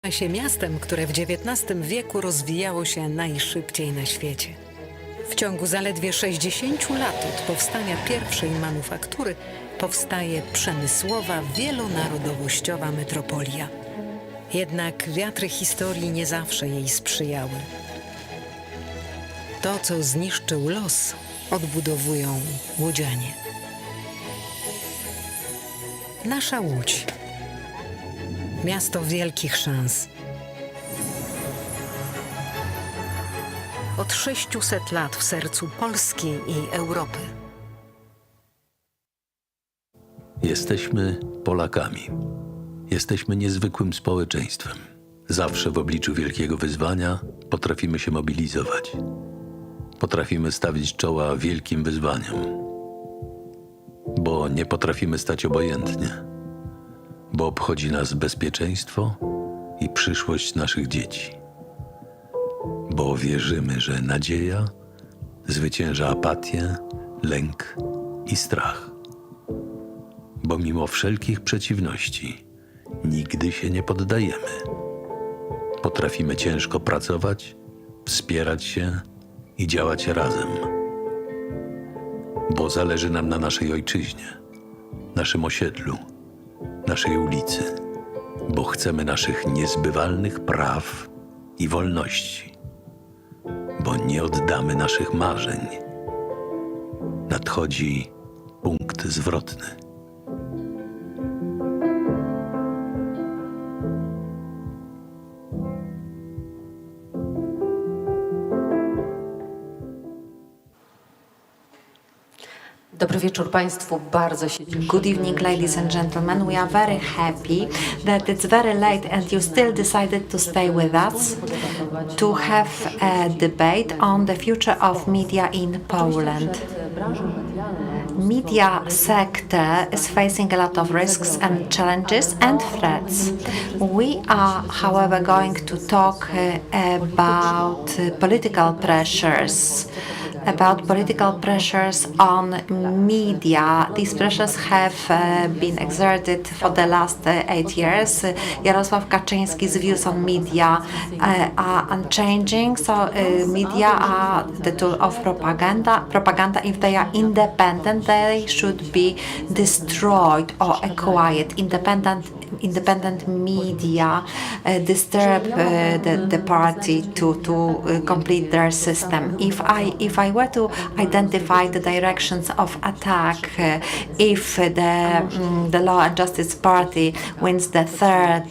się miastem, które w XIX wieku rozwijało się najszybciej na świecie. W ciągu zaledwie 60 lat od powstania pierwszej manufaktury powstaje przemysłowa, wielonarodowościowa metropolia. Jednak wiatry historii nie zawsze jej sprzyjały. To, co zniszczył los, odbudowują łodzianie. Nasza Łódź. Miasto wielkich szans. Od 600 lat w sercu Polski i Europy. Jesteśmy Polakami. Jesteśmy niezwykłym społeczeństwem. Zawsze w obliczu wielkiego wyzwania potrafimy się mobilizować. Potrafimy stawić czoła wielkim wyzwaniom. Bo nie potrafimy stać obojętnie. Bo obchodzi nas bezpieczeństwo i przyszłość naszych dzieci. Bo wierzymy, że nadzieja zwycięża apatię, lęk i strach. Bo mimo wszelkich przeciwności nigdy się nie poddajemy. Potrafimy ciężko pracować, wspierać się i działać razem. Bo zależy nam na naszej ojczyźnie, naszym osiedlu, naszej ulicy. Bo chcemy naszych niezbywalnych praw i wolności. Bo nie oddamy naszych marzeń. Nadchodzi punkt zwrotny. Dobry wieczór Państwu, bardzo się cieszę. Good evening, ladies and gentlemen. We are very happy that it's very late and you still decided to stay with us to have a debate on the future of media in Poland. Media sector is facing a lot of risks and challenges and threats. We are, however, going to talk about political pressures on media. These pressures have been exerted for the last 8 years. Jarosław Kaczyński's views on media are unchanging. So media are the tool of propaganda. If they are independent, they should be destroyed or acquired. Independent media disturb the party to complete their system. If I were to identify the directions of attack, if the Law and Justice Party wins the third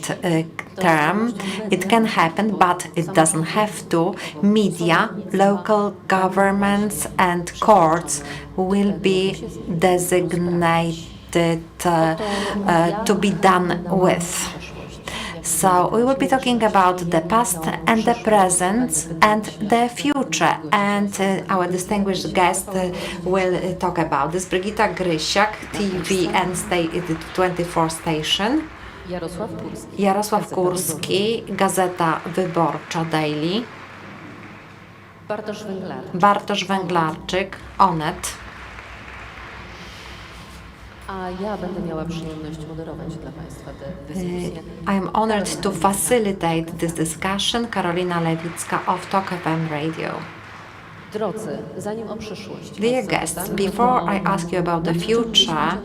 term, it can happen, but it doesn't have to. Media, local governments and courts will be designated to be done with. So we will be talking about the past and the present and the future, and our distinguished guest will talk about this. Brygida Grysiak, TV and 24 station. Jarosław Kurski, Gazeta Wyborcza Daily. Bartosz Węglarczyk, Onet. A ja będę miała przyjemność moderować dla Państwa tę dyskusję. I am honored to facilitate this discussion. Karolina Lewicka of Tok FM Radio. Drodzy, zanim o przyszłość. Dear guests, before I ask you about the future,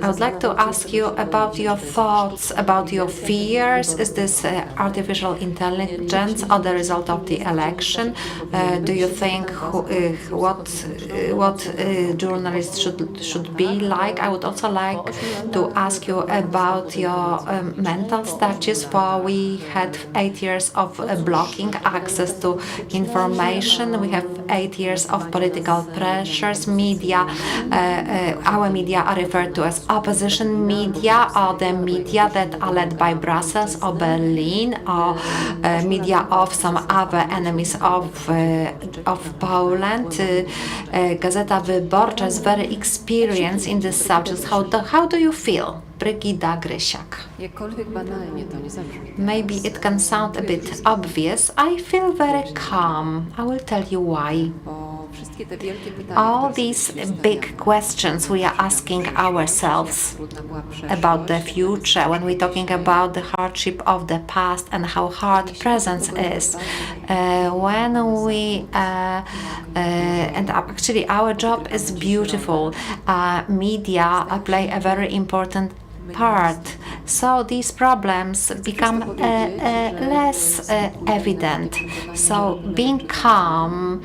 I would like to ask you about your thoughts, about your fears. Is this artificial intelligence or the result of the election? Do you think what journalists should be like? I would also like to ask you about your mental status, for we had 8 years of blocking access to information. We have 8 years of political pressures. Media, our media are referred to as opposition media, or the media that are led by Brussels or Berlin, or media of some other enemies of Poland. Gazeta Wyborcza is very experienced in this subject. How do you feel? Brygida Grysiak. Jakkolwiek banalnie to nie zabrzmi. Maybe it can sound a bit obvious. I feel very calm. I will tell you why. Bo All these big questions we are asking ourselves about the future when we're talking about the hardship of the past and how hard present is. And actually our job is beautiful. Media play a very important part. So these problems become less evident. So being calm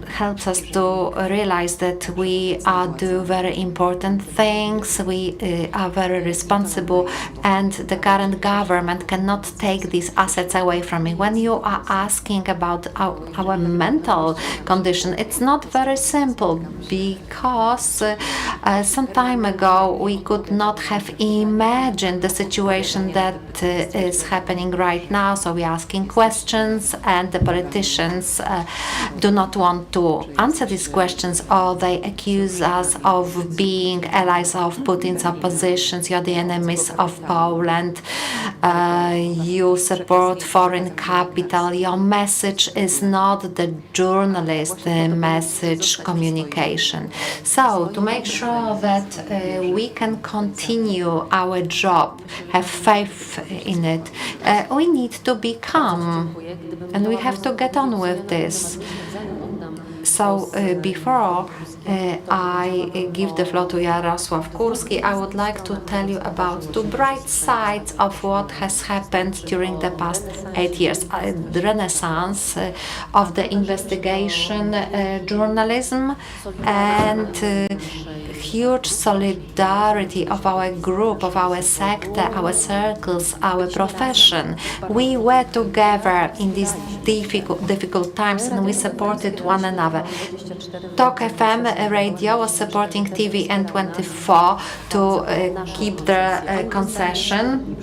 helps us to realize that we do very important things, we are very responsible, and the current government cannot take these assets away from me. When you are asking about our mental condition, it's not very simple, because some time ago we could not have imagined the situation that is happening right now. So we're asking questions, and the politicians do not want to answer these questions, or they accuse us of being allies of Putin's oppositions. You're the enemies of Poland. You support foreign capital. Your message is not the journalist message communication. So to make sure that we can continue our job, have faith in it, we need to be calm, and we have to get on with this. So before I give the floor to Jarosław Kurski, I would like to tell you about two bright sides of what has happened during the past 8 years. The renaissance of the investigation journalism, and huge solidarity of our group, of our sector, our circles, our profession. We were together in these difficult times, and we supported one another. Tok FM radio was supporting TVN24 to keep the concession.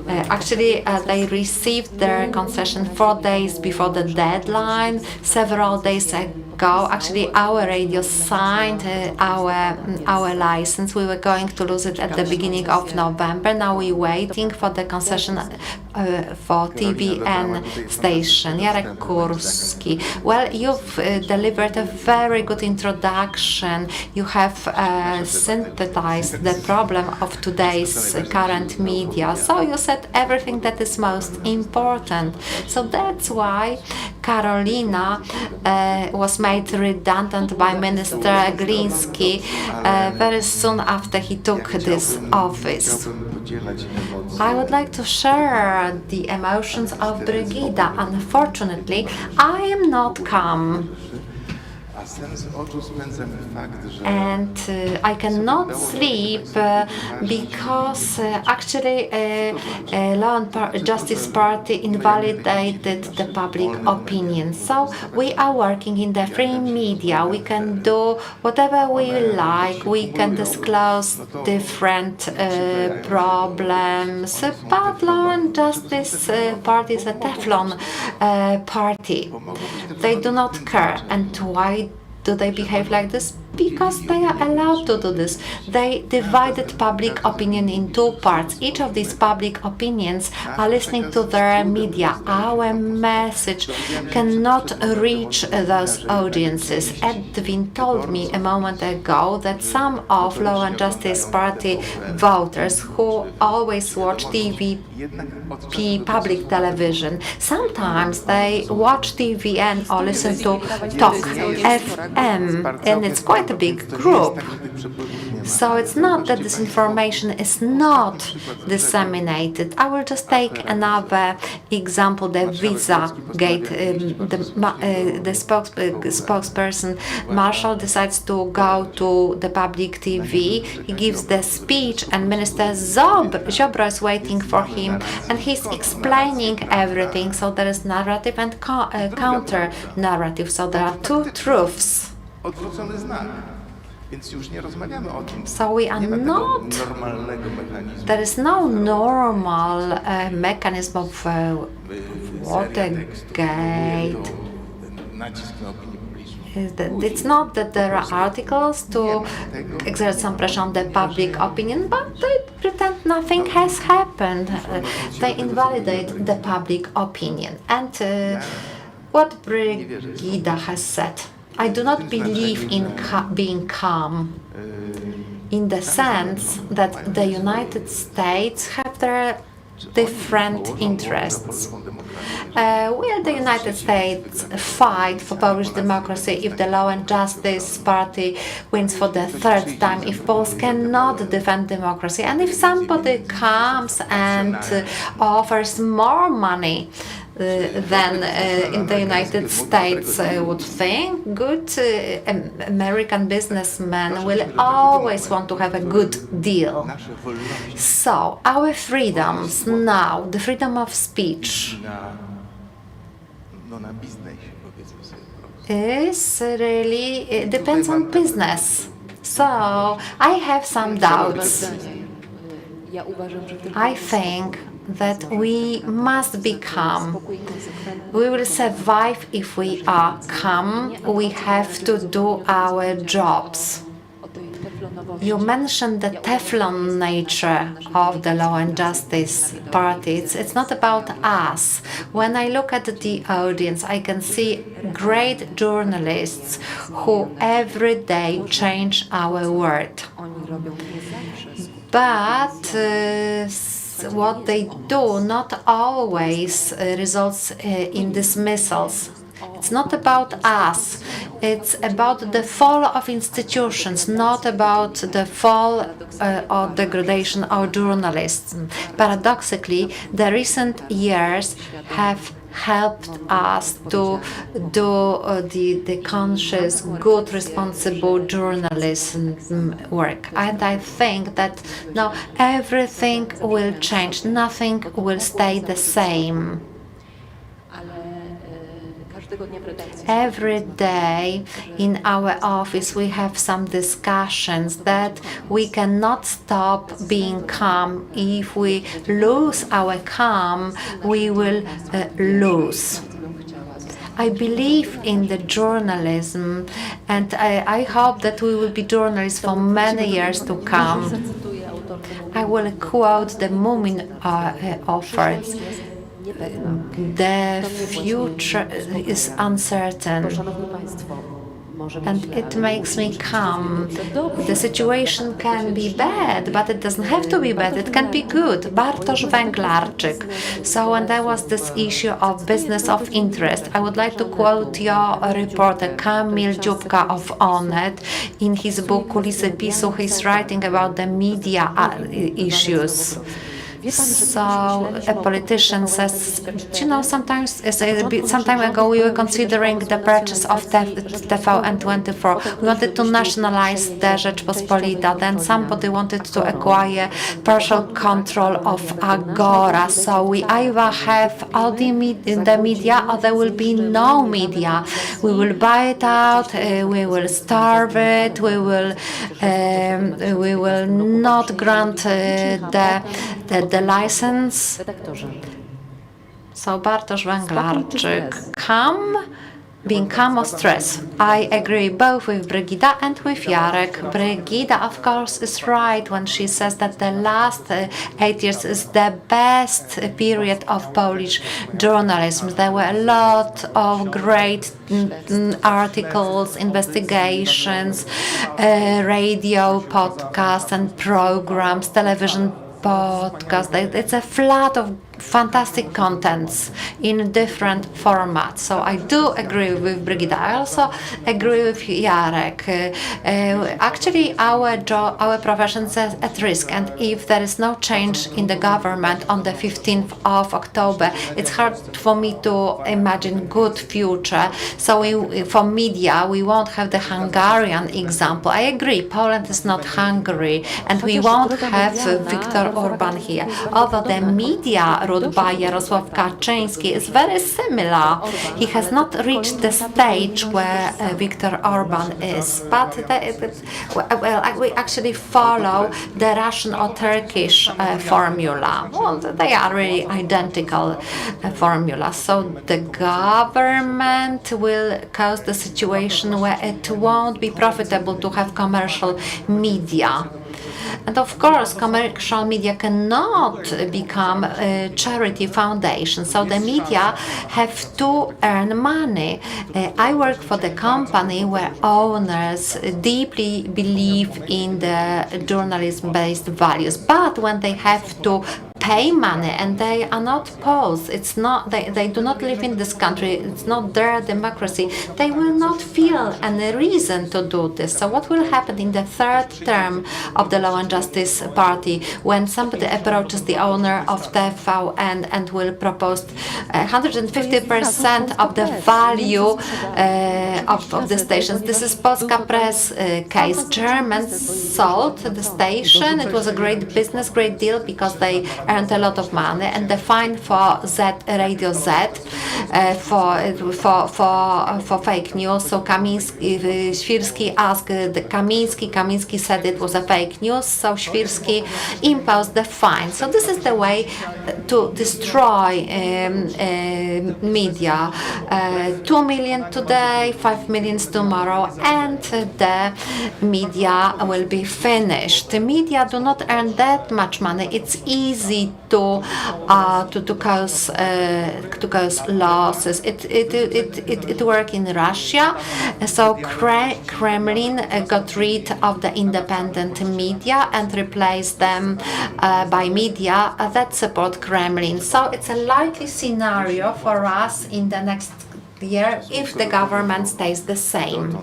Actually, they received their concession 4 days before the deadline. Several days ago, actually, our radio signed our license. We were going to lose it at the beginning of November. Now we're waiting for the concession for TVN station. Jarek Kurski. Well, you've delivered a very good introduction. You have synthesized the problem of today's current media. So you said everything that is most important. So that's why Karolina was made redundant by Minister Gliński very soon after he took this office. I would like to share the emotions of Brygida. Unfortunately, I am not calm. And I cannot sleep because actually Law and Justice Party invalidated the public opinion. So we are working in the free media. We can do whatever we like. We can disclose different problems. But Law and Justice Party is a Teflon party. They do not care. And why do they behave like this? Because they are allowed to do this. They divided public opinion in two parts. Each of these public opinions are listening to their media. Our message cannot reach those audiences. Edwin told me a moment ago that some of Law and Justice Party voters who always watch TVP, public television, sometimes they watch TVN or listen to Tok FM, and it's quite a big group. So it's not that this information is not disseminated. I will just take another example, the Visa Gate. The spokesperson Marshall decides to go to the public TV. He gives the speech, and Minister Ziobro is waiting for him, and he's explaining everything. So there is narrative and counter narrative. So there are two truths. So we are not, there is no normal mechanism of Watergate. It's not that there are articles to exert some pressure on the public opinion, but they pretend nothing has happened. They invalidate the public opinion. And what Brygida has said. I do not believe in being calm, in the sense that the United States have their different interests. Will the United States fight for Polish democracy if the Law and Justice Party wins for the third time, if Poles cannot defend democracy, and if somebody comes and offers more money than in the United States would think? Good American businessmen will always want to have a good deal. So, our freedoms now, the freedom of speech, is really, it depends on business. So, I have some doubts. I think that we must be calm. We will survive if we are calm. We have to do our jobs. You mentioned the Teflon nature of the Law and Justice Party. It's not about us. When I look at the audience, I can see great journalists who every day change our world. But what they do not always results in dismissals. It's not about us. It's about the fall of institutions, not about the fall or degradation of journalism. Paradoxically, the recent years have helped us to do the conscious, good, responsible journalism work. And I think that now everything will change. Nothing will stay the same. Every day in our office we have some discussions that we cannot stop being calm. If we lose our calm, we will lose. I believe in the journalism, and I hope that we will be journalists for many years to come. I will quote the Moomin authors. The future is uncertain, and it makes me calm. The situation can be bad, but it doesn't have to be bad. It can be good. Bartosz Węglarczyk. So when there was this issue of business of interest, I would like to quote your reporter Kamil Dziubka of Onet. In his book Kulisy PiSu, he's writing about the media issues. So a politician says, you know, sometimes, some time ago we were considering the purchase of TVN24. We wanted to nationalize the Rzeczpospolita. Then somebody wanted to acquire partial control of Agora. So we either have all the media or there will be no media. We will buy it out, we will starve it, we will not grant the license. So Bartosz Węglarczyk, being calm or stress. I agree both with Brygida and with Jarek. Brygida, of course, is right when she says that the last 8 years is the best period of Polish journalism. There were a lot of great articles, investigations, radio podcasts and programs, television podcast. It's a flood of fantastic contents in different formats. So I do agree with Brygida. I also agree with Jarek. Actually, our profession is at risk, and if there is no change in the government on the 15th of October, it's hard for me to imagine good future. So for media, we won't have the Hungarian example. I agree, Poland is not Hungary, and we won't have Viktor Orban here. Although the media ruled by Jarosław Kurski is very similar. He has not reached the stage where Viktor Orban is, but we actually follow the Russian or Turkish formula. Well, they are really identical formulas. So the government will cause the situation where it won't be profitable to have commercial media. And of course, commercial media cannot become a charity foundation, so the media have to earn money. I work for the company where owners deeply believe in the journalism-based values, but when they have to pay money and they are not Poles, it's not, they do not live in this country, it's not their democracy, they will not feel any reason to do this. So what will happen in the third term of the Law and Justice Party when somebody approaches the owner of TVN and will propose 150% of the value of the stations? This is Polska Press case. Germans sold the station. It was a great business, great deal, because they earned a lot of money, and the fine for Radio Z for fake news. So Świrski asked the Kamiński said it was a fake news, so Świrski imposed the fine. So this is the way to destroy media. 2 million today, 5 million tomorrow, and the media will be finished. The media do not earn that much money. It's easy to cause losses. It worked in Russia. So Kremlin got rid of the independent media and replaced them by media that support Kremlin. So it's a likely scenario for us in the next year if the government stays the same.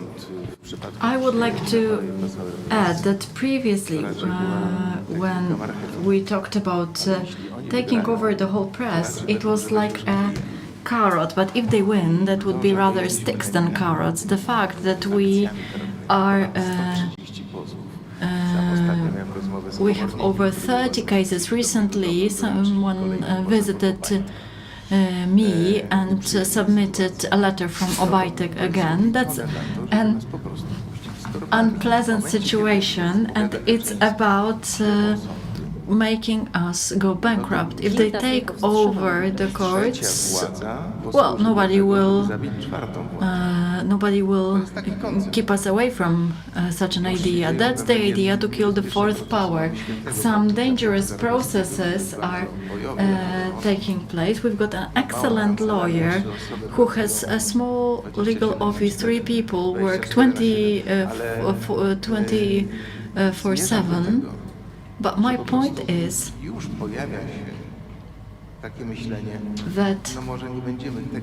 I would like to add that previously, when we talked about taking over the whole press, it was like a carrot, but if they win, that would be rather sticks than carrots. The fact that we are we have over 30 cases. Recently, someone visited me and submitted a letter from Obajtek again. That's an unpleasant situation, and it's about making us go bankrupt. If they take over the courts, well, nobody will keep us away from such an idea. That's the idea, to kill the fourth power. Some dangerous processes are taking place. We've got an excellent lawyer who has a small legal office. 3 people work 24/7. But my point is that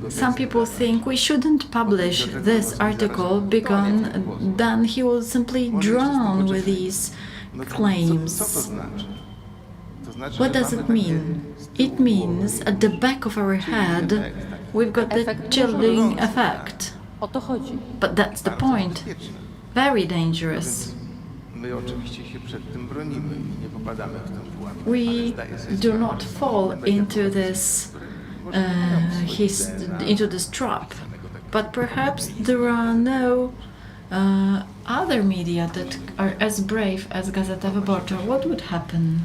some people think we shouldn't publish this article because then he will simply drown with these claims. What does it mean? It means at the back of our head we've got the chilling effect. But that's the point. Very dangerous. We do not fall into this trap, but perhaps there are no other media that are as brave as Gazeta Wyborcza. What would happen?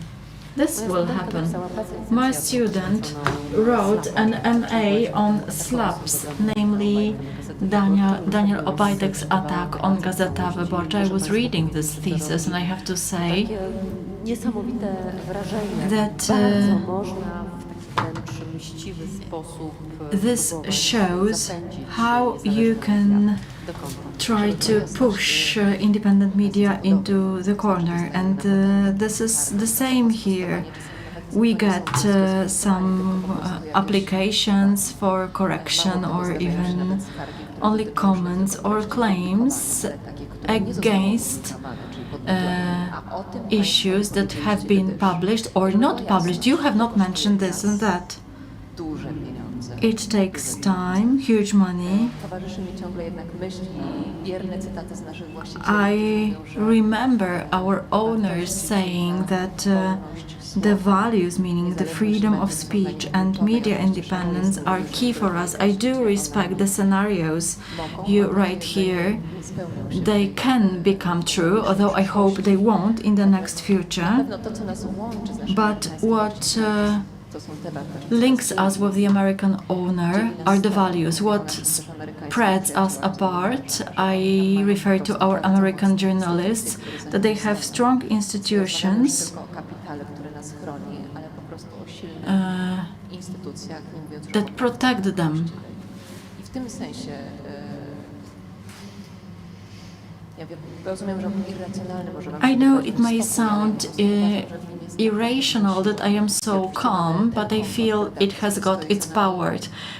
This will happen. My student wrote an MA on slaps, namely Daniel Obajtek's attack on Gazeta Wyborcza. I was reading this thesis, and I have to say that this shows how you can try to push independent media into the corner, and this is the same here. We get some applications for correction or even only comments or claims against issues that have been published or not published. You have not mentioned this and that. It takes time, huge money. I remember our owners saying that the values, meaning the freedom of speech and media independence, are key for us. I do respect the scenarios you write here. They can become true, although I hope they won't in the next future. But what links us with the American owner are the values. What spreads us apart. I refer to our American journalists, that they have strong institutions that protect them. I know it may sound irrational that I am so calm, but I feel it has got its power.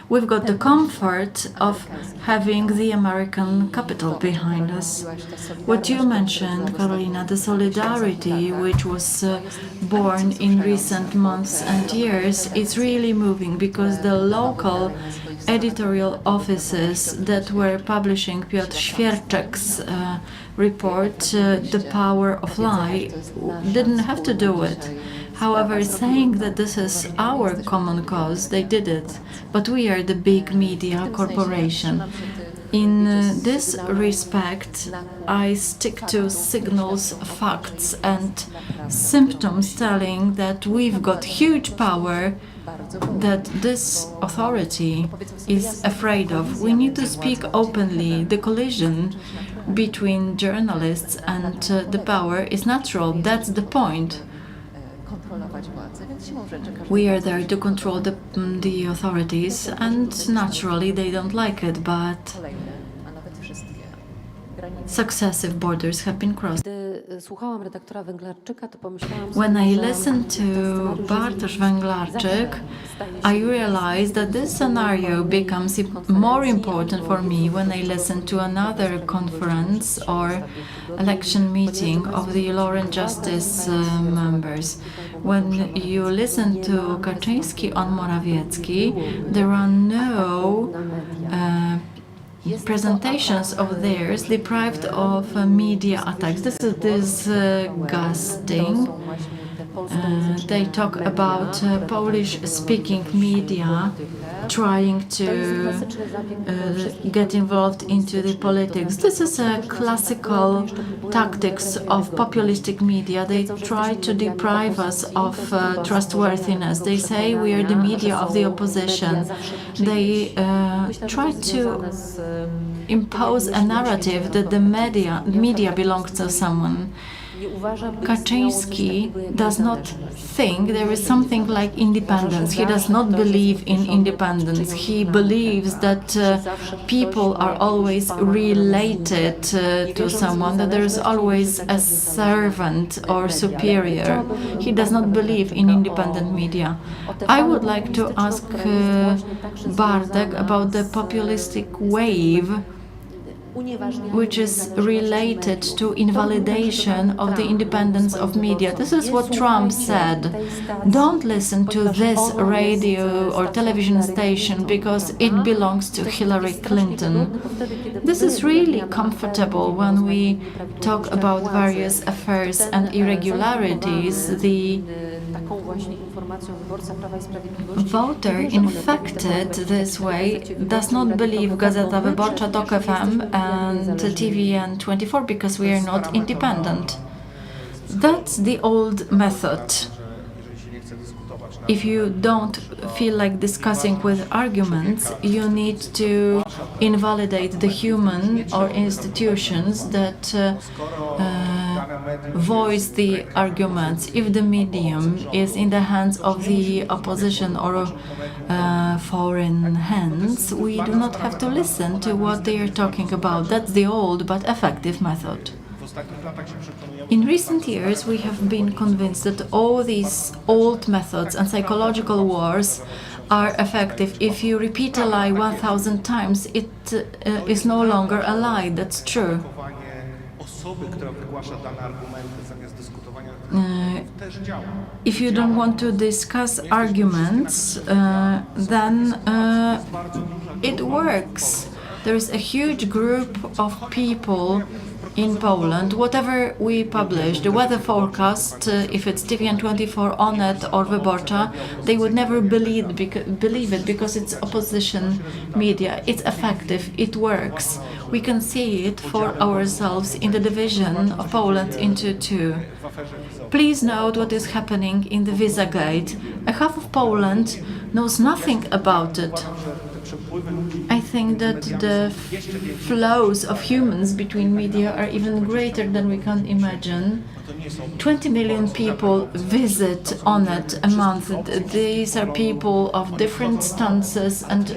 We've got the comfort of having the American capital behind us. What you mentioned, Karolina, the solidarity which was born in recent months and years, is really moving, because the local editorial offices that were publishing Piotr Świerczek's report, The Power of Lie, didn't have to do it. However, saying that this is our common cause, they did it. But we are the big media corporation. In this respect, I stick to signals, facts, and symptoms telling that we've got huge power that this authority is afraid of. We need to speak openly. The collision between journalists and the power is natural. That's the point. We are there to control the authorities, and naturally they don't like it, but successive borders have been crossed. When I listened to Bartosz Węglarczyk, I realized that this scenario becomes more important for me when I listen to another conference or election meeting of the Law and Justice members. When you listen to Kaczyński on Morawiecki, there are no presentations of theirs deprived of media attacks. This is disgusting. They talk about Polish-speaking media trying to get involved into the politics. This is a classical tactics of populistic media. They try to deprive us of trustworthiness. They say we are the media of the opposition. They try to impose a narrative that the media belongs to someone. Kaczyński does not think there is something like independence. He does not believe in independence. He believes that people are always related to someone, that there is always a servant or superior. He does not believe in independent media. I would like to ask Bartek about the populistic wave which is related to invalidation of the independence of media. This is what Trump said. Don't listen to this radio or television station because it belongs to Hillary Clinton. This is really comfortable when we talk about various affairs and irregularities. The voter infected this way does not believe Gazeta Wyborcza, Tok FM and TVN24 because we are not independent. That's the old method. If you don't feel like discussing with arguments, you need to invalidate the human or institutions that voice the arguments. If the medium is in the hands of the opposition or foreign hands, we do not have to listen to what they are talking about. That's the old but effective method. In recent years, we have been convinced that all these old methods and psychological wars are effective. If you repeat a lie 1,000 times, it is no longer a lie. That's true. If you don't want to discuss arguments, then it works. There is a huge group of people in Poland. Whatever we publish, the weather forecast, if it's TVN24, Onet or Wyborcza, they would never believe it because it's opposition media. It's effective, it works. We can see it for ourselves in the division of Poland into two. Please note what is happening in the Visa Gate. A half of Poland knows nothing about it. I think that the flows of humans between media are even greater than we can imagine. 20 million people visit Onet a month. These are people of different stances and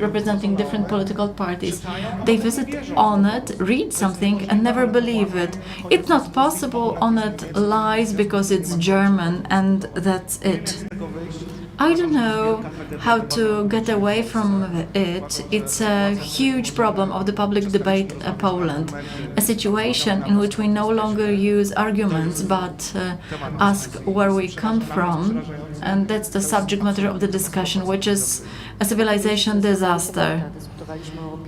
representing different political parties. They visit Onet, read something and never believe it. It's not possible. Onet lies because it's German and that's it. I don't know how to get away from it. It's a huge problem of the public debate in Poland, a situation in which we no longer use arguments but ask where we come from, and that's the subject matter of the discussion, which is a civilization disaster.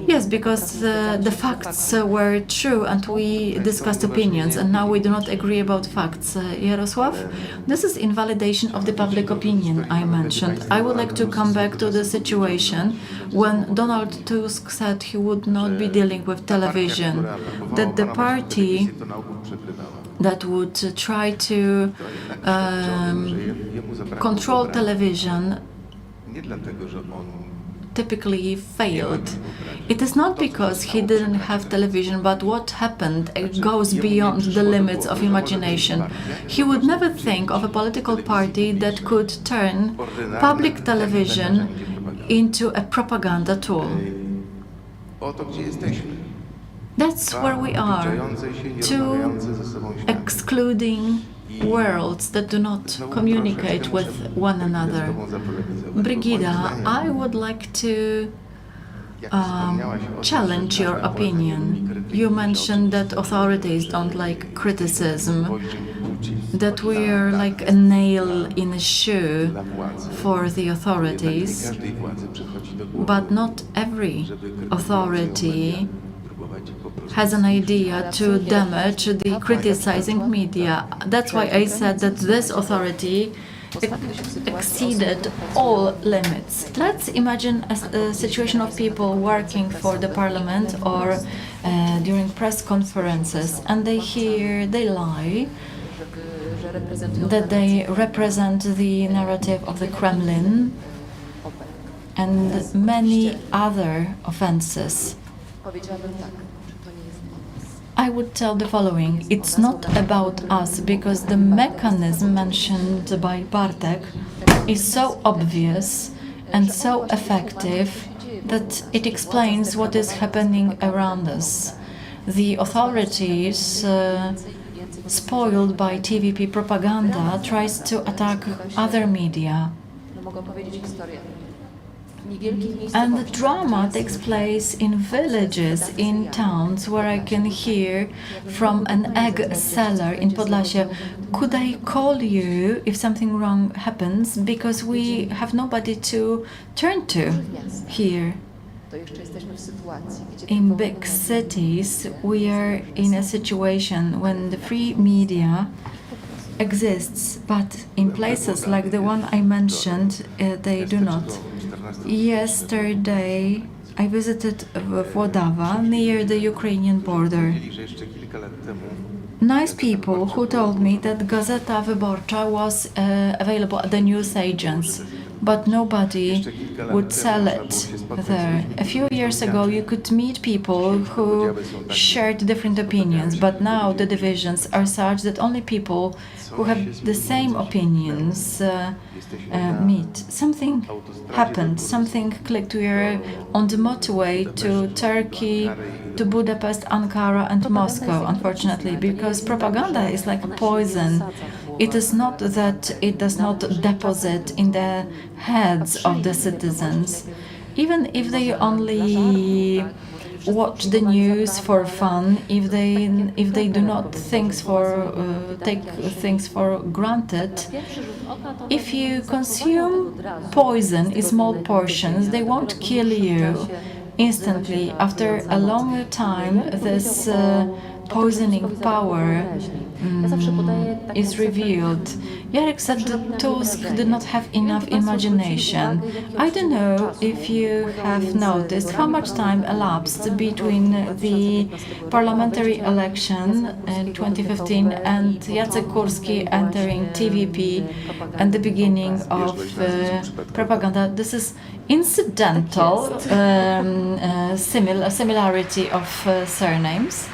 Yes, because the facts were true and we discussed opinions, and now we do not agree about facts. Jarosław, this is invalidation of the public opinion I mentioned. I would like to come back to the situation when Donald Tusk said he would not be dealing with television, that the party that would try to control television typically failed. It is not because he didn't have television, but what happened goes beyond the limits of imagination. He would never think of a political party that could turn public television into a propaganda tool. That's where we are, two excluding worlds that do not communicate with one another. Brigida, I would like to challenge your opinion. You mentioned that authorities don't like criticism, that we are like a nail in a shoe for the authorities, but not every authority has an idea to damage the criticizing media. That's why I said that this authority exceeded all limits. Let's imagine a situation of people working for the parliament or during press conferences, and they lie that they represent the narrative of the Kremlin and many other offenses. I would tell the following: it's not about us, because the mechanism mentioned by Bartek is so obvious and so effective that it explains what is happening around us. The authorities, spoiled by TVP propaganda, tries to attack other media. And the drama takes place in villages, in towns, where I can hear from an egg seller in Podlasie, could I call you if something wrong happens, because we have nobody to turn to here. In big cities, we are in a situation when the free media exists, but in places like the one I mentioned, they do not. Yesterday, I visited Włodawa, near the Ukrainian border. Nice people who told me that Gazeta Wyborcza was available at the newsagents, but nobody would sell it there. A few years ago, you could meet people who shared different opinions, but now the divisions are such that only people who have the same opinions meet. Something happened, something clicked. We are on the motorway to Turkey, to Budapest, Ankara and Moscow, unfortunately, because propaganda is like poison. It is not that it does not deposit in the heads of the citizens. Even if they only watch the news for fun, if they do not take things for granted, if you consume poison in small portions, they won't kill you instantly. After a long time, this poisoning power is revealed. Jarek said that Tusk did not have enough imagination. I don't know if you have noticed how much time elapsed between the parliamentary election in 2015 and Jacek Kurski entering TVP and the beginning of propaganda. This is incidental similarity of surnames.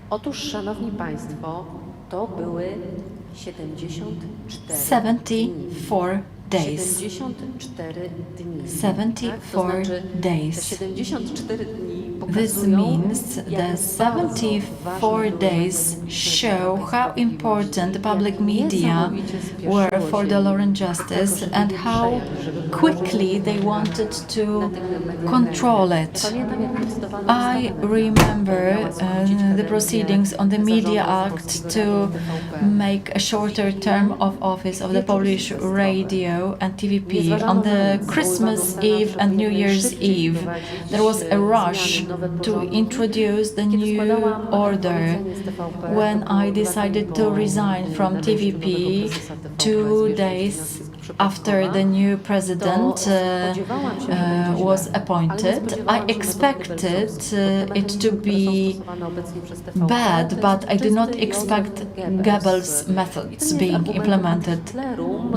Otóż, szanowni państwo, to były 74 days. 74 dni. 74 days. 74 dni This pokazują, means the jak 74 days show how important the public media were for the law and justice and how quickly they wanted to control it. I remember the proceedings on the Media Act to make a shorter term of office of the Polish radio and TVP. On the Christmas Eve and New Year's Eve, there was a rush to introduce the new order. When I decided to resign from TVP 2 days after the new president was appointed, I expected it to be bad, but I did not expect Goebbels' methods being implemented.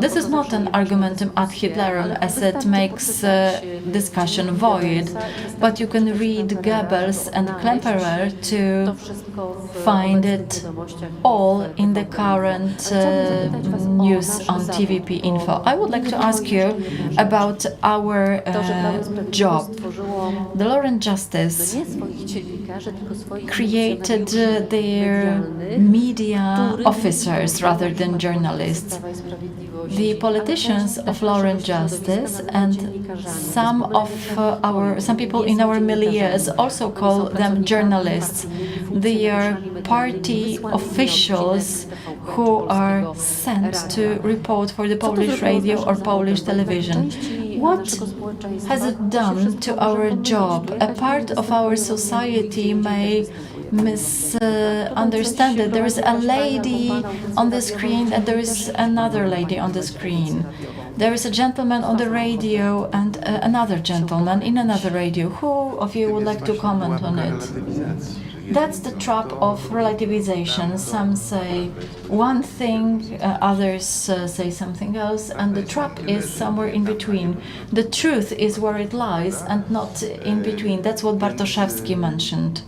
This is not an argumentum ad Hitlerum, as it makes discussion void, but you can read Goebbels and Klemperer to find it all in the current news on TVP Info. I would like to ask you about our job. The Law and Justice created their media officers rather than journalists. The politicians of Law and Justice and some people in our milieus also call them journalists. They are party officials who are sent to report for the Polish radio or Polish television. What has it done to our job? A part of our society may misunderstand that there is a lady on the screen and there is another lady on the screen. There is a gentleman on the radio and another gentleman in another radio. Who of you would like to comment on it? That's the trap of relativization. Some say one thing, others say something else, and the trap is somewhere in between. The truth is where it lies and not in between. That's what Bartoszewski mentioned.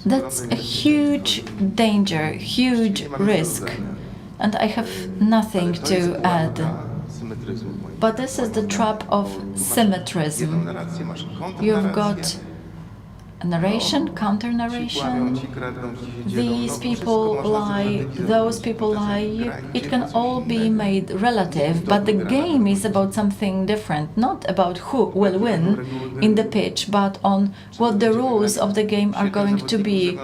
That's a huge danger, huge risk, and I have nothing to add. But this is the trap of symmetrism. You've got narration, counter-narration, these people lie, those people lie, it can all be made relative, but the game is about something different, not about who will win in the pitch, but on what the rules of the game are going to be.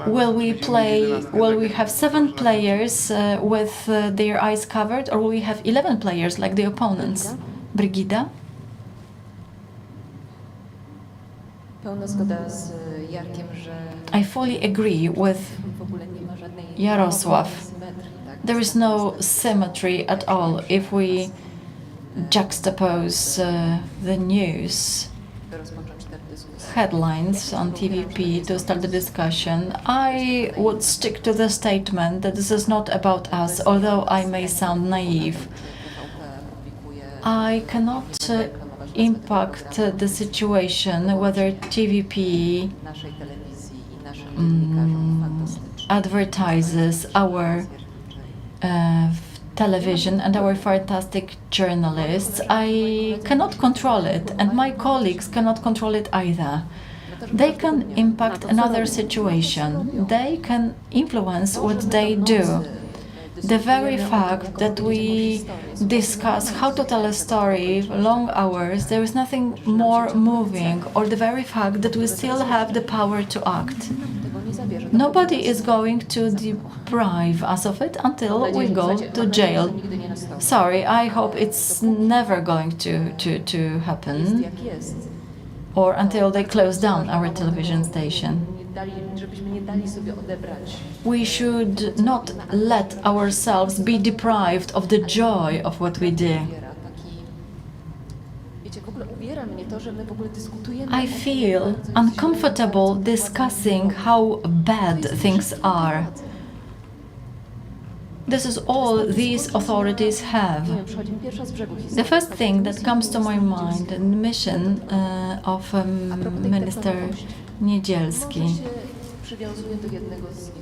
Will we have 7 players with their eyes covered, or will we have 11 players like the opponents? Brygida? I fully agree with Jarosław. There is no symmetry at all if we juxtapose the news headlines on TVP to start the discussion. I would stick to the statement that this is not about us, although I may sound naive. I cannot impact the situation whether TVP advertises our television and our fantastic journalists. I cannot control it, and my colleagues cannot control it either. They can impact another situation. They can influence what they do. The very fact that we discuss how to tell a story, long hours, there is nothing more moving, or the very fact that we still have the power to act. Nobody is going to deprive us of it until we go to jail. Sorry, I hope it's never going to happen. or until they close down our television station. We should not let ourselves be deprived of the joy of what we do. I feel uncomfortable discussing how bad things are. This is all these authorities have. The first thing that comes to my mind, the mission of Minister Niedzielski.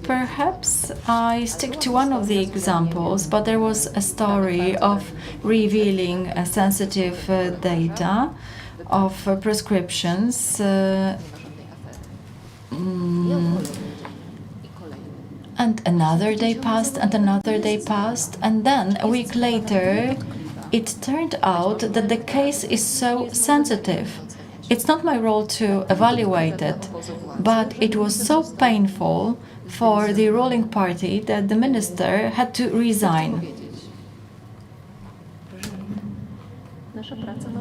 Perhaps I stick to one of the examples, but there was a story of revealing sensitive data of prescriptions. And another day passed, and another day passed, and then a week later it turned out that the case is so sensitive. It's not my role to evaluate it, but it was so painful for the ruling party that the minister had to resign.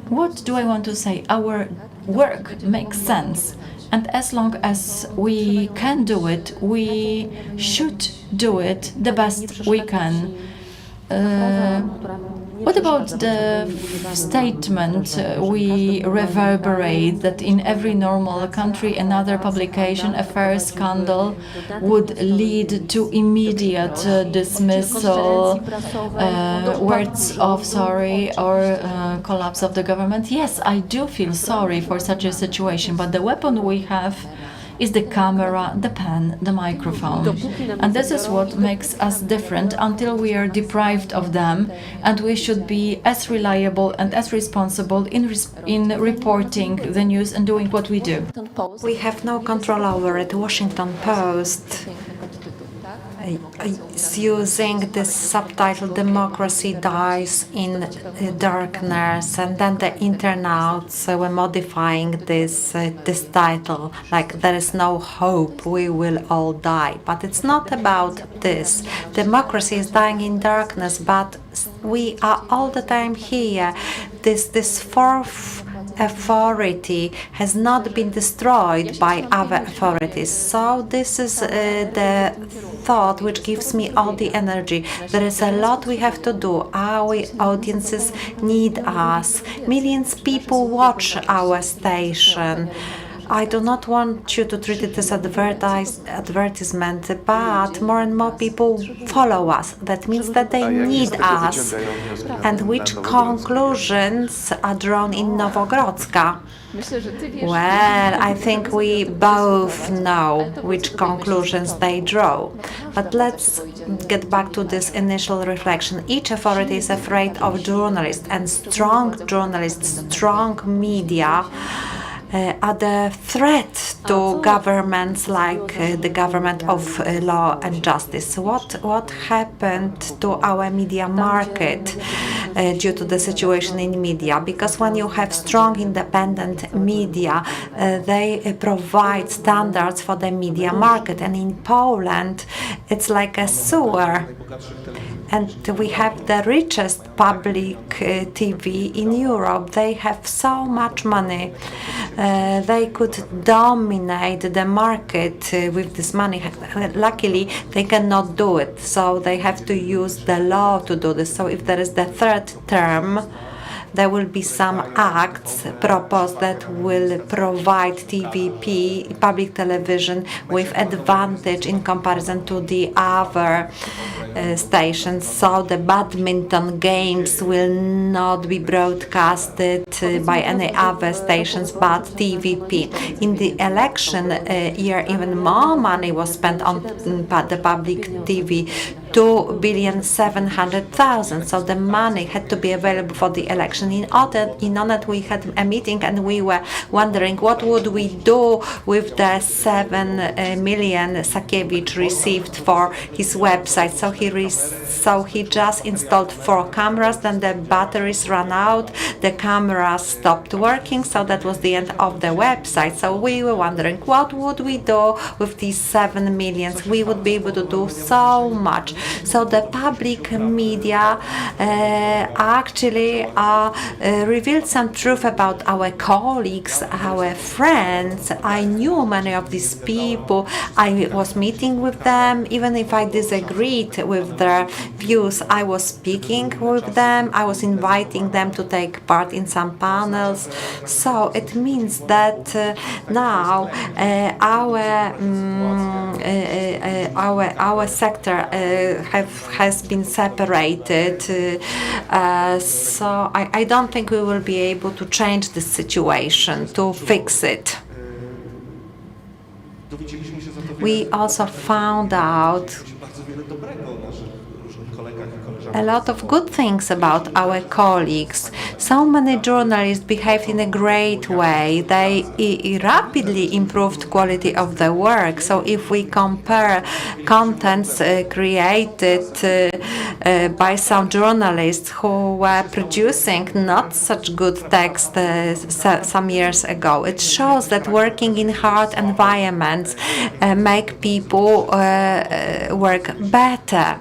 What do I want to say? Our work makes sense. And as long as we can do it, we should do it the best we can. What about the statement we reverberate that in every normal country another publication, a fair scandal, would lead to immediate dismissal, words of sorry, or collapse of the government? Yes, I do feel sorry for such a situation, but the weapon we have is the camera, the pen, the microphone. And this is what makes us different until we are deprived of them, and we should be as reliable and as responsible in reporting the news and doing what we do. We have no control over it. Washington Post is using this subtitle, "Democracy Dies in Darkness," and then the internauts were modifying this title, like "There is no hope, we will all die." But it's not about this. Democracy is dying in darkness, but we are all the time here. This fourth authority has not been destroyed by other authorities. So this is the thought which gives me all the energy. There is a lot we have to do. Our audiences need us. Millions of people watch our station. I do not want you to treat it as advertisement, but more and more people follow us. That means that they need us. And which conclusions are drawn in Nowogrodzka? Well, I think we both know which conclusions they draw. But let's get back to this initial reflection. Each authority is afraid of journalists, and strong journalists, strong media are the threat to governments like the government of law and justice. What happened to our media market due to the situation in media? Because when you have strong independent media, they provide standards for the media market, and in Poland it's like a sewer. And we have the richest public TV in Europe. They have so much money. They could dominate the market with this money. Luckily, they cannot do it, so they have to use the law to do this. So if there is the third term, there will be some acts proposed that will provide TVP, public television, with advantage in comparison to the other stations. So the badminton games will not be broadcasted by any other stations but TVP. In the election year, even more money was spent on the public TV. 2,700,000,000. So the money had to be available for the election. In Onet, we had a meeting and we were wondering what would we do with the 7 million Sekielski received for his website. So he just installed 4 cameras, then the batteries ran out, the cameras stopped working, so that was the end of the website. So we were wondering what would we do with these 7 millions. We would be able to do so much. So the public media actually revealed some truth about our colleagues, our friends. I knew many of these people. I was meeting with them, even if I disagreed with their views. I was speaking with them. I was inviting them to take part in some panels. So it means that now our sector has been separated. So I don't think we will be able to change the situation, to fix it. We also found out a lot of good things about our colleagues. So many journalists behaved in a great way. They rapidly improved quality of the work. So if we compare contents created by some journalists who were producing not such good text some years ago, it shows that working in hard environments make people work better.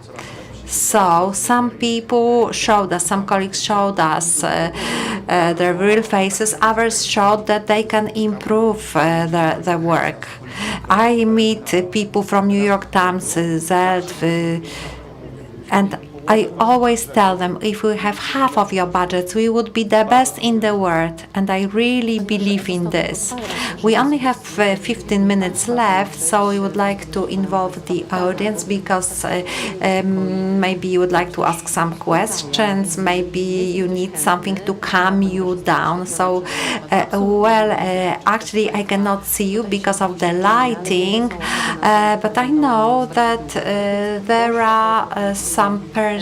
So some people showed us, some colleagues showed us their real faces. Others showed that they can improve their work. I meet people from New York Times, and I always tell them, if we have half of your budgets, we would be the best in the world. And I really believe in this. We only have 15 minutes left, so we would like to involve the audience, because maybe you would like to ask some questions, maybe you need something to calm you down. So, actually I cannot see you because of the lighting, but I know that there are some persons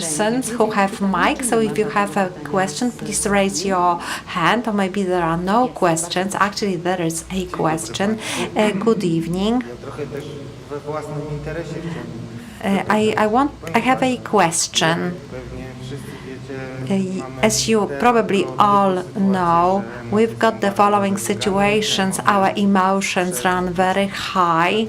who have mics. So if you have a question, please raise your hand, or maybe there are no questions. Actually, there is a question. Good evening. I have a question. As you probably all know, we've got the following situations. Our emotions run very high.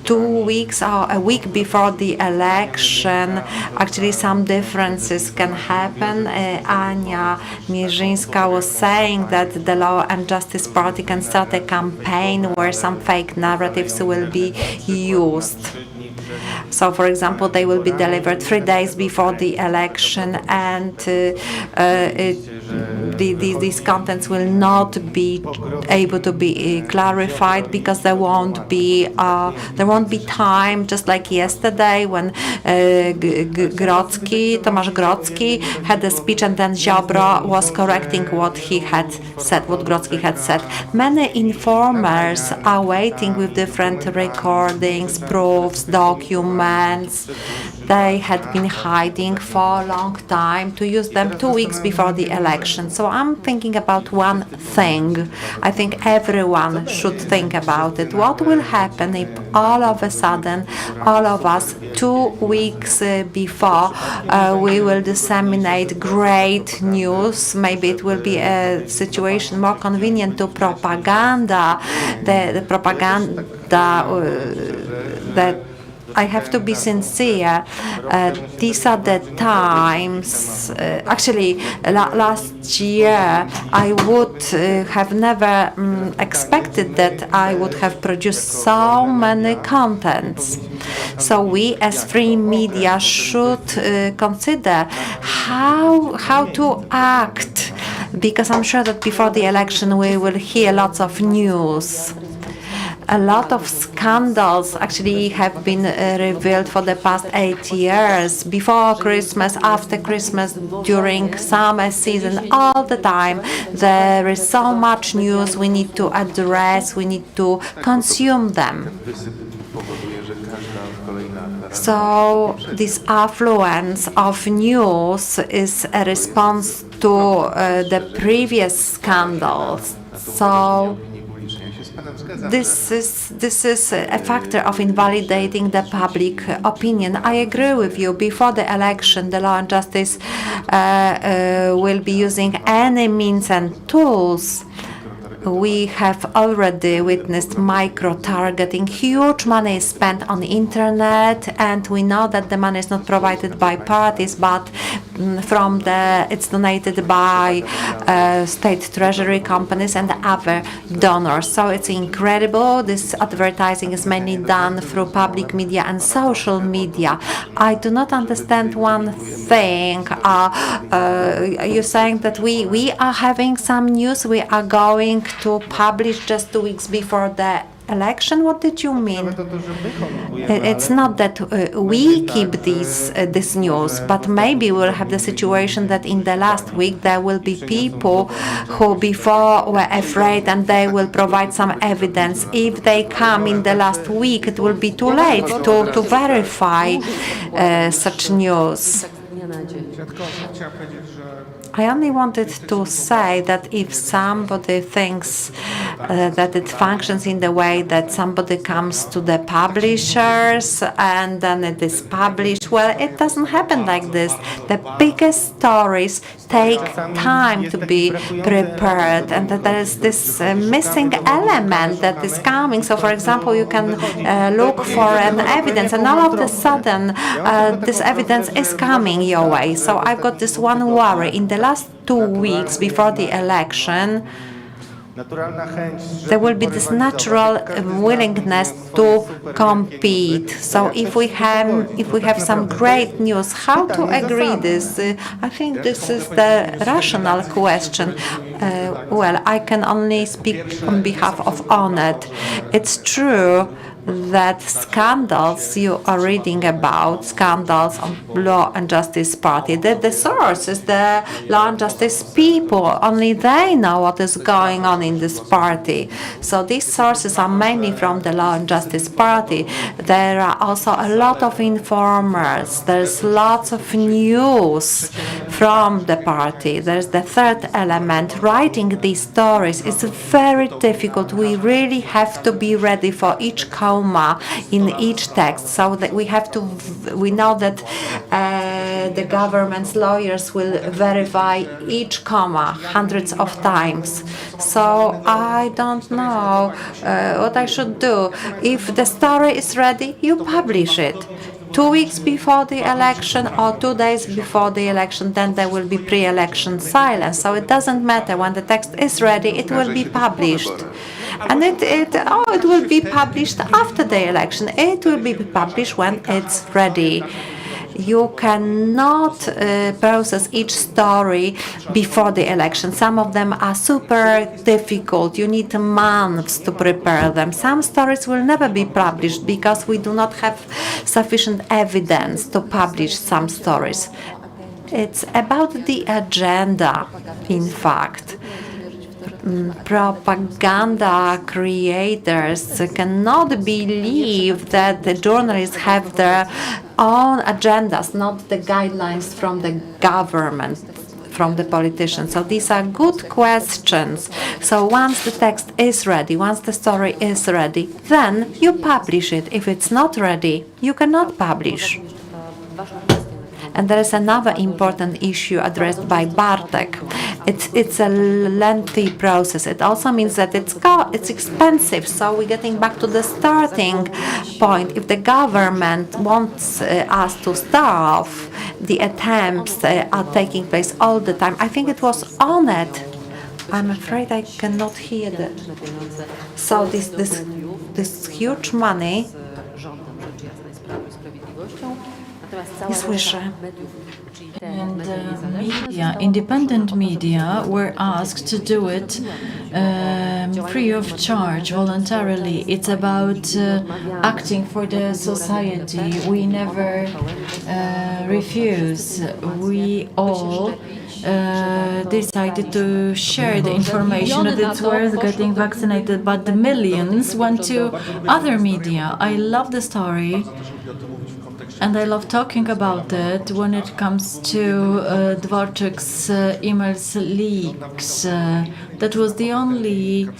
2 weeks or a week before the election, actually some differences can happen. Ania Mierzyńska was saying that the Law and Justice Party can start a campaign where some fake narratives will be used. So, for example, they will be delivered 3 days before the election, and these contents will not be able to be clarified, because there won't be time, just like yesterday when Tomasz Grodzki had a speech, and then Ziobro was correcting what he had said, what Grodzki had said. Many informers are waiting with different recordings, proofs, documents. They had been hiding for a long time to use them 2 weeks before the election. So I'm thinking about one thing. I think everyone should think about it. What will happen if all of a sudden, all of us, 2 weeks before, we will disseminate great news? Maybe it will be a situation more convenient to propaganda, the propaganda that I have to be sincere. These are the times. Actually, last year I would have never expected that I would have produced so many contents. So we, as free media, should consider how to act, because I'm sure that before the election we will hear lots of news. A lot of scandals actually have been revealed for the past 8 years, before Christmas, after Christmas, during summer season, all the time. There is so much news we need to address, we need to consume them. So this affluence of news is a response to the previous scandals. So this is a factor of invalidating the public opinion. I agree with you. Before the election, the Law and Justice will be using any means and tools We have already witnessed micro-targeting. Huge money is spent on the internet, and we know that the money is not provided by parties, but it's donated by state treasury companies and other donors. So it's incredible. This advertising is mainly done through public media and social media. I do not understand one thing. You're saying that we are having some news we are going to publish just 2 weeks before the election? What did you mean? It's not that we keep this news, but maybe we'll have the situation that in the last week there will be people who before were afraid and they will provide some evidence. If they come in the last week, it will be too late to verify such news. I only wanted to say that if somebody thinks that it functions in the way that somebody comes to the publishers and then it is published, well, it doesn't happen like this. The biggest stories take time to be prepared, and that there is this missing element that is coming. So, for example, you can look for an evidence, and all of a sudden, this evidence is coming your way. So, I've got this one worry. In the last 2 weeks before the election, there will be this natural willingness to compete. So if we have some great news, how to agree this? I think this is the rational question. Well, I can only speak on behalf of Onet. It's true that scandals you are reading about, scandals on Law and Justice Party, that the source is the Law and Justice people. Only they know what is going on in this party. So these sources are mainly from the Law and Justice Party. There are also a lot of informers. There's lots of news from the party. There's the third element. Writing these stories is very difficult. We really have to be ready for each comma in each text, so that we know that the government's lawyers will verify each comma hundreds of times. So I don't know what I should do. If the story is ready, you publish it. 2 weeks before the election or 2 days before the election, then there will be pre-election silence. So it doesn't matter. When the text is ready, it will be published. And it will be published after the election. It will be published when it's ready. You cannot process each story before the election. Some of them are super difficult. You need months to prepare them. Some stories will never be published because we do not have sufficient evidence to publish some stories. It's about the agenda, in fact. Propaganda creators cannot believe that the journalists have their own agendas, not the guidelines from the government, from the politicians. So these are good questions. So once the text is ready, once the story is ready, then you publish it. If it's not ready, you cannot publish. And there is another important issue addressed by Bartek. It's a lengthy process. It also means that it's expensive. So we're getting back to the starting point. If the government wants us to starve, the attempts are taking place all the time. I think it was Onet. I'm afraid I cannot hear that. So this huge money. And media, independent media, were asked to do it free of charge, voluntarily. It's about acting for the society. We never refuse. We all decided to share the information that it's worth getting vaccinated, but the millions went to other media. I love the story. And I love talking about it when it comes to Dworczyk's emails leaks. That was the only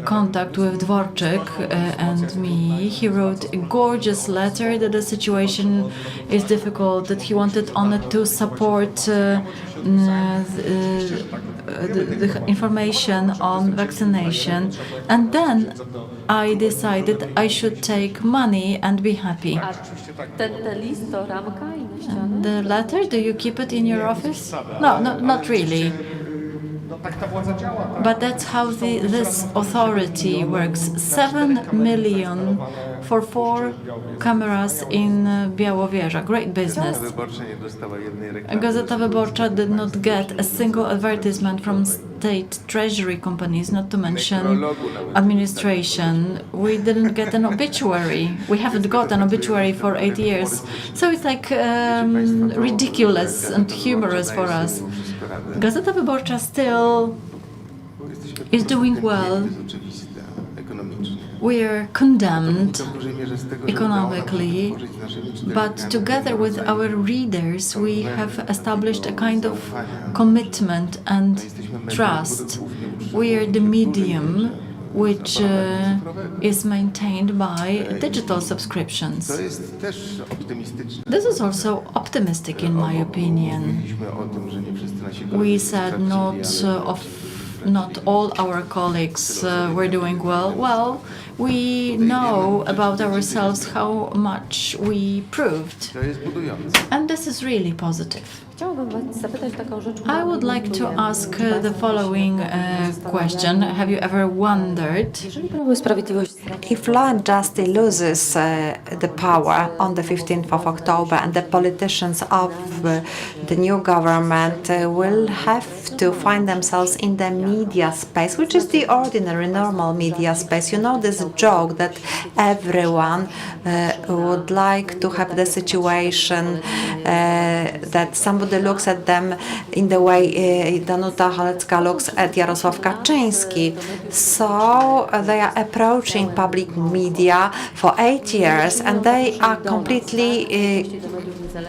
contact with Dworczyk and me. He wrote a gorgeous letter that the situation is difficult, that he wanted Onet to support the information on vaccination, and then I decided I should take money and be happy. Ten list to ramka i na ścianę? And the letter, do you keep it in your office? No, not really. But that's how this authority works. 7 million for 4 cameras in Białowieża. Great business. Gazeta Wyborcza did not get a single advertisement from state treasury companies, not to mention administration. We didn't get an obituary. We haven't got an obituary for 8 years. So it's like ridiculous and humorous for us. Gazeta Wyborcza still is doing well. We are condemned economically, but together with our readers, we have established a kind of commitment and trust. We are the medium which is maintained by digital subscriptions. This is also optimistic in my opinion. We said not all our colleagues were doing well. Well, we know about ourselves how much we proved. And this is really positive. I would like to ask the following question. Have you ever wondered If Law and Justice loses the power on the 15th of October and the politicians of the new government will have to find themselves in the media space, which is the ordinary, normal media space. You know this joke that everyone would like to have the situation that somebody looks at them in the way Danuta Halecka looks at Jarosław Kaczyński. So they are approaching public media for 8 years and they are completely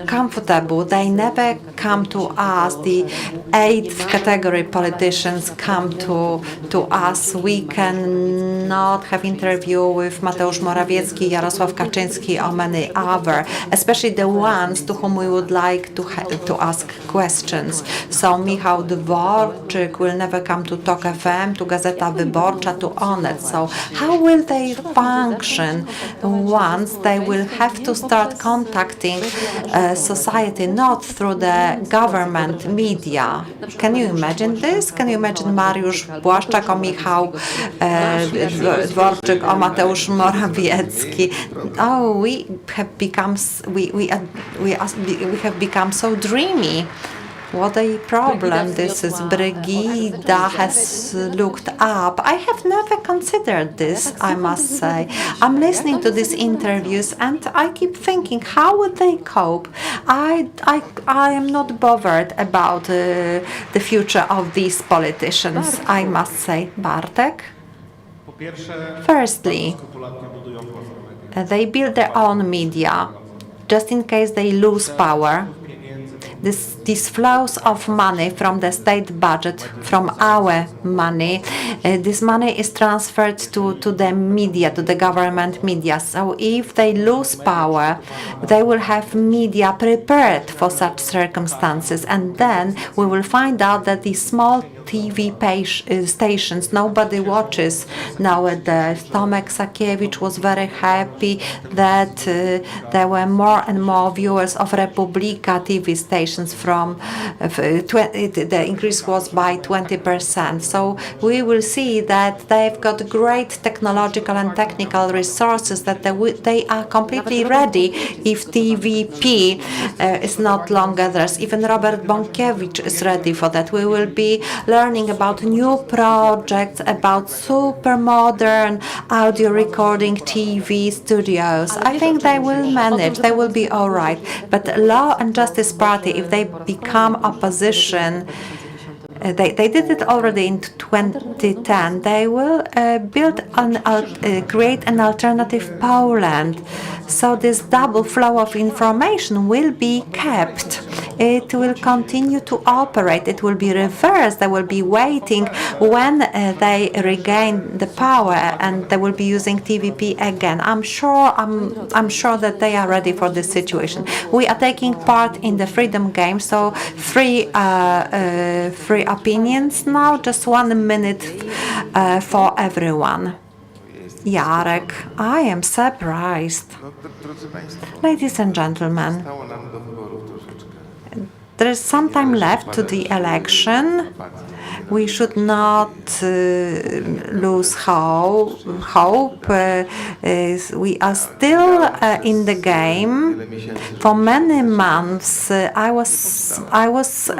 comfortable. They never come to us. The 8th category politicians come to us. We cannot have interview with Mateusz Morawiecki, Jarosław Kaczyński or many other, especially the ones to whom we would like to ask questions. So Michał Dworczyk will never come to Tok FM, to Gazeta Wyborcza, to Onet. So how will they function once they will have to start contacting society not through the government media? Can you imagine this? Can you imagine Mariusz Błaszczak or Michał Dworczyk or Mateusz Morawiecki? Oh, we have become so dreamy. What a problem this is. Brygida has looked up. I have never considered this, I must say. I'm listening to these interviews and I keep thinking, how would they cope? I am not bothered about the future of these politicians, I must say. Bartek? Firstly, they build their own media, just in case they lose power. These flows of money from the state budget, from our money, this money is transferred to the media, to the government media. So if they lose power, they will have media prepared for such circumstances. And then we will find out that these small TV stations nobody watches nowadays. Tomek Sakiewicz was very happy that there were more and more viewers of Republika TV stations. From the increase was by 20%. So we will see that they've got great technological and technical resources, that they are completely ready if TVP is not longer theirs. Even Robert Bąkiewicz is ready for that. We will be learning about new projects, about super modern audio recording TV studios. I think they will manage, they will be all right. But Law and Justice Party, if they become opposition, they did it already in 2010. They will create an alternative Poland. So this double flow of information will be kept. it will continue to operate. It will be reversed. They will be waiting when they regain the power, and they will be using TVP again. I'm sure that they are ready for this situation. We are taking part in the freedom game, so free opinions now. Just 1 minute for everyone. Jarek, I am surprised. Ladies and gentlemen, there is some time left to the election. We should not lose hope. We are still in the game. For many months, I was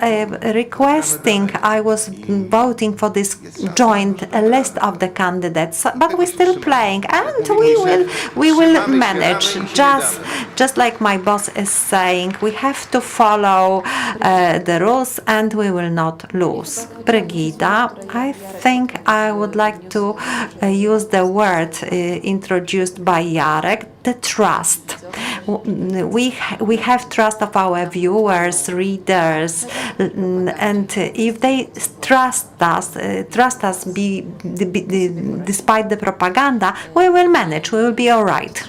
requesting, I was voting for this joint list of the candidates, but we're still playing, and we will manage. Just like my boss is saying, we have to follow the rules, and we will not lose. Brigida, I think I would like to use the word introduced by Jarek, the trust. We have trust of our viewers, readers, and if they trust us despite the propaganda, we will manage, we will be all right.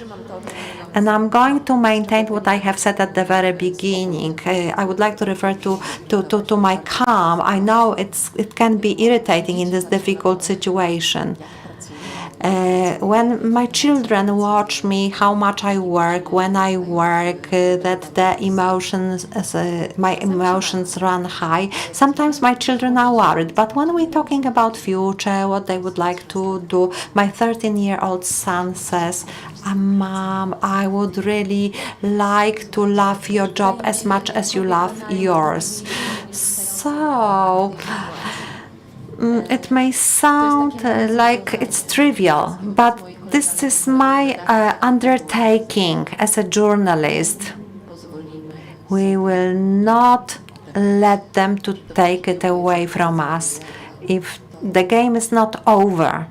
And I'm going to maintain what I have said at the very beginning. I would like to refer to my calm. I know it can be irritating in this difficult situation. When my children watch me, how much I work, when I work, that my emotions run high. Sometimes my children are worried, but when we're talking about future, what they would like to do, my 13-year-old son says, Mom, I would really like to love your job as much as you love yours. So it may sound like it's trivial, but this is my undertaking as a journalist. We will not let them to take it away from us. If the game is not over,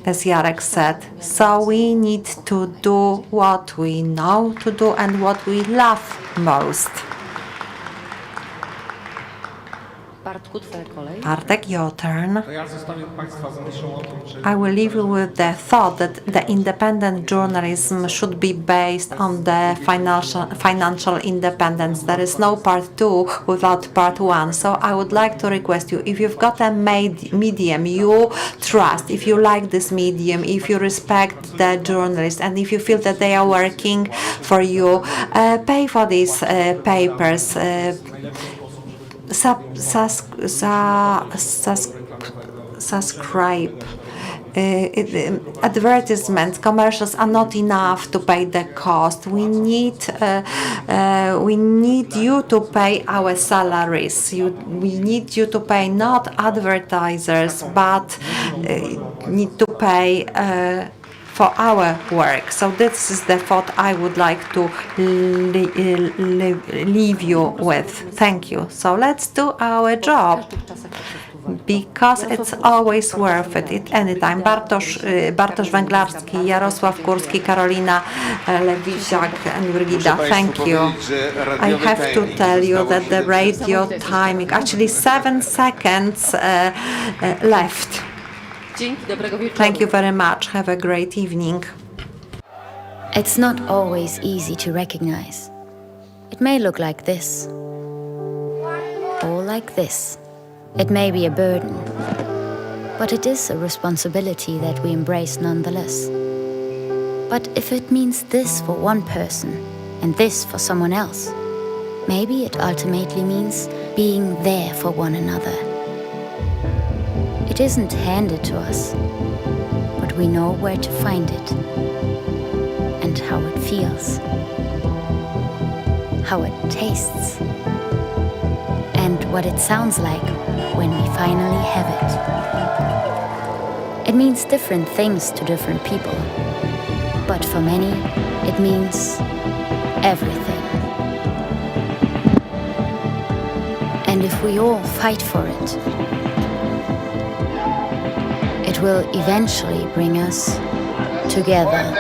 as Jarek said, so we need to do what we know to do and what we love most. Bartek, your turn. I will leave you with the thought that the independent journalism should be based on the financial independence. There is no part 2 without part 1. So I would like to request you, if you've got a medium you trust, if you like this medium, if you respect the journalists, and if you feel that they are working for you, pay for these papers. Subscribe. Advertisements, commercials are not enough to pay the cost. We need you to pay our salaries. We need you to pay not advertisers, but need to pay for our work. So this is the thought I would like to leave you with. Thank you. So let's do our job, because it's always worth it at any time. Bartosz Węglarczyk, Jarosław Kurski, Karolina Lewicka, and Brygida, thank you. I have to tell you that the radio timing, actually 7 seconds left. Thank you very much. Have a great evening. It's not always easy to recognize. It may look like this, or like this. It may be a burden, but it is a responsibility that we embrace nonetheless. But if it means this for one person and this for someone else, maybe it ultimately means being there for one another. It isn't handed to us, but we know where to find it and how it feels, how it tastes, and what it sounds like when we finally have it. It means different things to different people, but for many, it means everything. And if we all fight for it, it will eventually bring us together.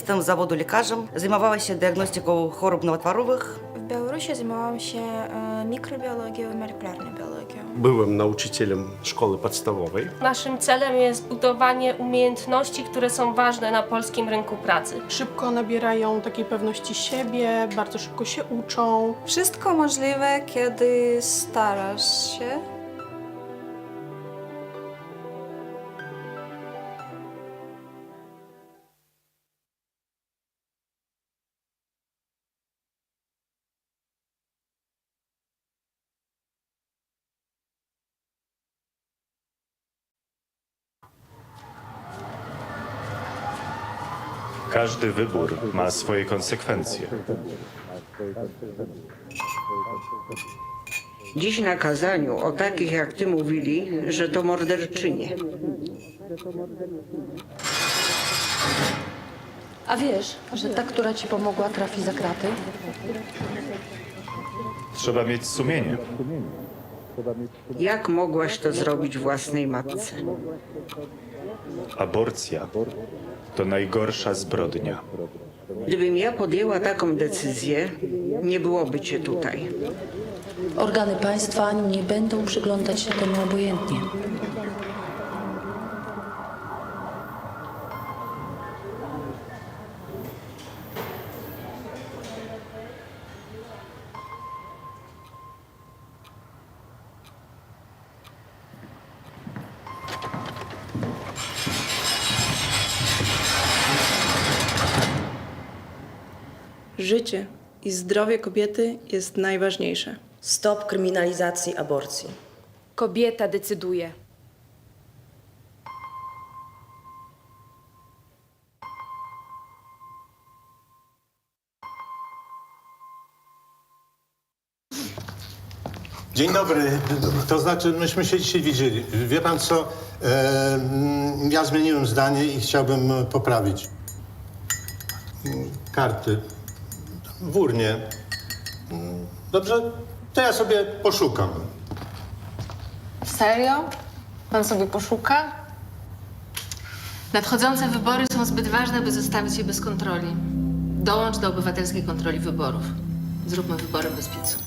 Jestem z zawodu lekarzem. Zajmowałam się diagnostyką chorób nowotworowych. W Białorusi zajmowałam się mikrobiologią i molekularną biologią. Byłem nauczycielem szkoły podstawowej. Naszym celem jest budowanie umiejętności, które są ważne na polskim rynku pracy. Szybko nabierają takiej pewności siebie, bardzo szybko się uczą. Wszystko możliwe, kiedy starasz się. Każdy wybór ma swoje konsekwencje. Dziś na kazaniu o takich jak ty mówili, że to morderczynie. A wiesz, że ta, która ci pomogła, trafi za kraty? Trzeba mieć sumienie. Jak mogłaś to zrobić własnej matce? Aborcja to najgorsza zbrodnia. Gdybym ja podjęła taką decyzję, nie byłoby cię tutaj. Organy państwa nie będą przyglądać się temu obojętnie. Życie i zdrowie kobiety jest najważniejsze. Stop kryminalizacji aborcji. Kobieta decyduje. Dzień dobry. To znaczy, myśmy się dzisiaj widzieli. Wie pan co? Ja zmieniłem zdanie i chciałbym poprawić. Karty. W urnie. Dobrze? To ja sobie poszukam. Serio? Pan sobie poszuka? Nadchodzące wybory są zbyt ważne, by zostawić je bez kontroli. Dołącz do obywatelskiej kontroli wyborów. Zróbmy wybory bez PiS-u.